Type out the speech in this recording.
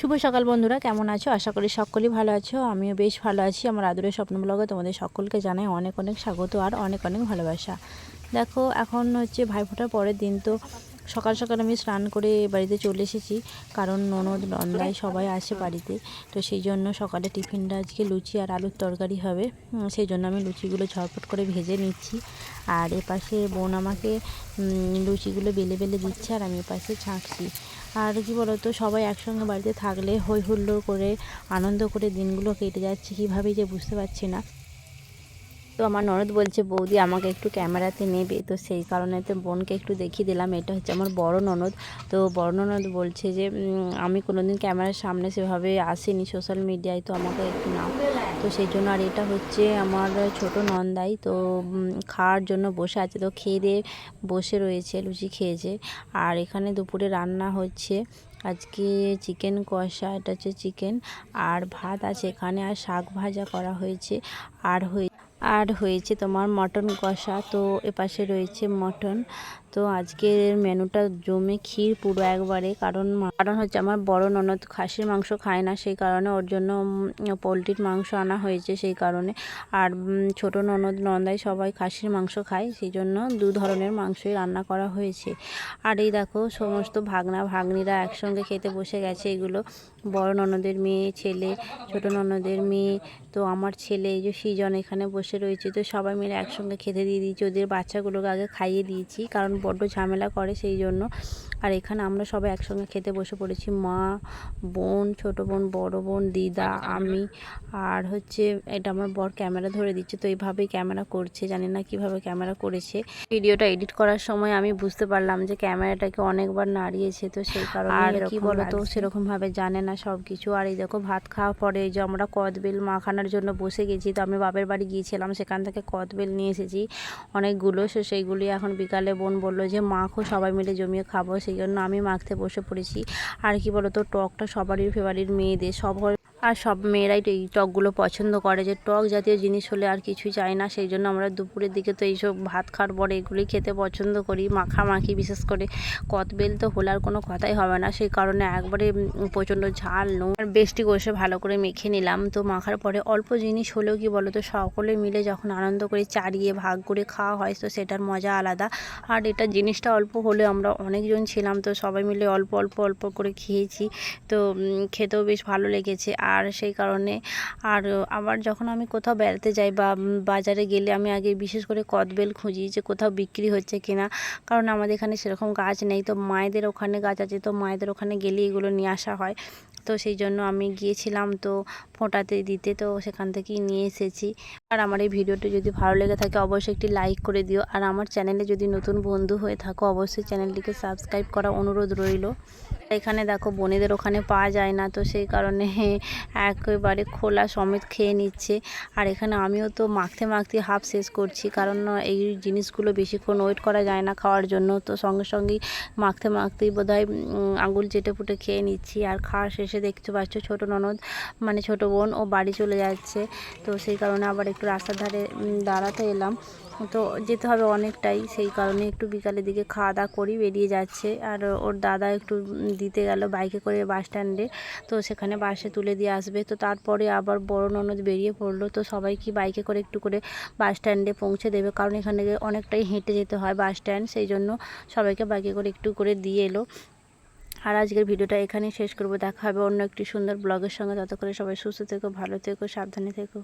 শুভ সকাল বন্ধুরা, কেমন আছো? আশা করি সকলেই ভালো আছো। আমিও বেশ ভালো আছি। আমার আদরের স্বপ্ন ব্লগে তোমাদের সকলকে জানাই অনেক অনেক স্বাগত আর অনেক অনেক ভালোবাসা। দেখো, এখন হচ্ছে ভাইফোঁটার পরের দিন। তো সকাল সকাল আমি স্নান করে বাড়িতে চলে এসেছি, কারণ ননদ নন্দাই সবাই আসে বাড়িতে। তো সেই জন্য সকালে টিফিনটা আজকে লুচি আর আলুর তরকারি হবে। সেই জন্য আমি লুচিগুলো ঝটপট করে ভেজে নিচ্ছি। আর এপাশে বোন আমাকে লুচিগুলো বেলে বেলে দিচ্ছে আর আমি এপাশে ছাঁকছি। আর কি বলতো, সবাই একসঙ্গে বাড়িতে থাকলে হই হুল্লোড় করে আনন্দ করে দিনগুলো কেটে যাচ্ছে কীভাবে যে বুঝতে পারছি না। তো আমার ননদ বলছে, বৌদি আমাকে একটু ক্যামেরাতে নেবে। তো সেই কারণে তো বোনকে একটু দেখিয়ে দিলাম। এটা হচ্ছে আমার বড় ননদ। তো বড় ননদ বলছে যে আমি কোনোদিন ক্যামেরার সামনে সেভাবে আসিনি সোশ্যাল মিডিয়ায়, তো আমাকে একটু নাও। তো সেই জন্য। আর এটা হচ্ছে আমার ছোট নন্দাই। তো খাওয়ার জন্য বসে আছে, তো খেয়ে দিয়ে বসে রয়েছে, লুচি খেয়েছে। আর এখানে দুপুরে রান্না হচ্ছে আজকে চিকেন কষা, এটা হচ্ছে চিকেন, আর ভাত আছে এখানে, আর শাক ভাজা করা হয়েছে, আর হয়েছে তোমার মটন কষা। তো এপাশে রয়েছে মটন। তো আজকের মেনুটা জমে ক্ষীর পুরো একবারে, কারণ হচ্ছে আমার বড় ননদ খাসির মাংস খায় না, সেই কারণে ওর জন্য পোলট্রির মাংস আনা হয়েছে সেই কারণে। আর ছোট ননদ নন্দাই সবাই খাসির মাংস খায়, সেই জন্য দু ধরনের মাংসই রান্না করা হয়েছে। আর এই দেখো, সমস্ত ভাগনা ভাগ্নিরা একসঙ্গে খেতে বসে গেছে। এগুলো বড় ননদের মেয়ে, ছেলে, ছোট ননদের মেয়ে, তো আমার ছেলে, এই যে সৃজন এখানে বসে রয়েছে। তো সবাই মিলে একসঙ্গে খেতে দিয়ে দিয়েছি। ওদের বাচ্চাগুলোকে আগে খাইয়ে দিয়েছি, কারণ বড্ড ঝামেলা করে সেই জন্য। আর এখানে আমরা সবাই একসঙ্গে খেতে বসে পড়েছি, মা, বোন, ছোট বোন, বড় বোন, দিদা, আমি। আর হচ্ছে এটা আমার বর ক্যামেরা ধরে দিচ্ছে, তো এইভাবেই ক্যামেরা করছে, জানি না কিভাবে ক্যামেরা করেছে। ভিডিওটা এডিট করার সময় আমি বুঝতে পারলাম যে ক্যামেরাটাকে অনেকবার নাড়িয়েছে, তো সেই কারণে। আর কি বলতো, সেরকমভাবে জানে না সব কিছু। আর এই দেখো, ভাত খাওয়ার পরে এই যে আমরা কদবেল মাখানোর জন্য বসে গেছি। তো আমি বাপের বাড়ি গিয়েছিলাম, সেখান থেকে কদবেল নিয়ে এসেছি অনেকগুলো। সেইগুলি এখন বিকালে বোন বললো যে মাখো, সবাই মিলে জমিয়ে খাবো, সেই জন্য আমি মাখতে বসে পড়েছি। আর কি বলতো, টকটা সবারই ফেভারিট, মেয়েদের সব মেয়েরাই এই টকগুলো পছন্দ করে, যে টক জাতীয় জিনিস হলে আর কিছুই চাই না। সেই জন্য আমরা দুপুরের দিকে তো এইসব ভাত খাওয়ার পরে এগুলি খেতে পছন্দ করি, মাখামাখি। বিশেষ করে কদবেল তো হলে আর কোনো কথাই হবে না, সেই কারণে একবারে প্রচণ্ড ঝাল নুন আর বেশটি কষে ভালো করে মেখে নিলাম। তো মাখার পরে অল্প জিনিস হলেও কি বলো তো, সকলে মিলে যখন আনন্দ করে চাড়িয়ে ভাগ করে খাওয়া হয়, তো সেটার মজা আলাদা। আর এটা জিনিসটা অল্প হলে আমরা অনেকজন ছিলাম, তো সবাই মিলে অল্প অল্প অল্প করে খেয়েছি। তো খেতেও বেশ ভালো লেগেছে। আর সেই কারণে আর আবার যখন আমি কোথাও বেড়াতে যাই বা বাজারে গেলে, আমি আগে বিশেষ করে কদবেল খুঁজি যে কোথাও বিক্রি হচ্ছে কিনা, কারণ আমাদের এখানে সেরকম গাছ নেই। তো মায়েদের ওখানে গাছ আছে, তো মায়েদের ওখানে গেলে এগুলো নিয়ে আসা হয়। তো সেই জন্য আমি গিয়েছিলাম তো ফোঁটাতে দিতে, তো সেখান থেকেই নিয়ে এসেছি। আর আমার এই ভিডিওটি যদি ভালো লেগে থাকে অবশ্যই একটি লাইক করে দিও। আর আমার চ্যানেলে যদি নতুন বন্ধু হয়ে থাকো অবশ্যই চ্যানেলটিকে সাবস্ক্রাইব করা অনুরোধ রইল। এখানে দেখো, বোনেদের ওখানে পাওয়া যায় না, তো সেই কারণে একেবারে খোলা সমেত খেয়ে নিচ্ছে। আর এখানে আমিও তো মাখতে মাখতে হাফ শেষ করছি, কারণ এই জিনিসগুলো বেশিক্ষণ ওয়েট করা যায় না খাওয়ার জন্য। তো সঙ্গে সঙ্গেই মাখতে মাখতেই বোধহয় আঙুল চেটে পুটে খেয়ে নিচ্ছি। আর খাওয়া শেষে দেখতে পাচ্ছ ছোটো ননদ, মানে ছোটো বোন, ও বাড়ি চলে যাচ্ছে। তো সেই কারণে আবার একটু রাস্তার ধারে দাঁড়াতে এলাম। তো যেতে হবে অনেকটাই, সেই কারণে একটু বিকালের দিকে খাওয়া দাওয়া করি, বেরিয়ে যাচ্ছে। আর ওর দাদা একটু দিতে গেল বাইকে করে বাস স্ট্যান্ডে, তো সেখানে বাসে তুলে দিয়ে আসবে। তো তারপরে আবার বড় ননদ বেরিয়ে পড়লো, তো সবাইকে বাইকে করে একটু করে বাস স্ট্যান্ডে পৌঁছে দেবে, কারণ এখানে অনেকটাই হেঁটে যেতে হয় বাস স্ট্যান্ড, সেই জন্য সবাইকে বাইকে করে একটু করে দিয়ে এলো। আর আজকের ভিডিওটা এখানেই শেষ করবো। দেখা হবে অন্য একটি সুন্দর ব্লগের সঙ্গে। ততক্ষণে সবাই সুস্থ থেকো, ভালো থেকো, সাবধানে থেকো।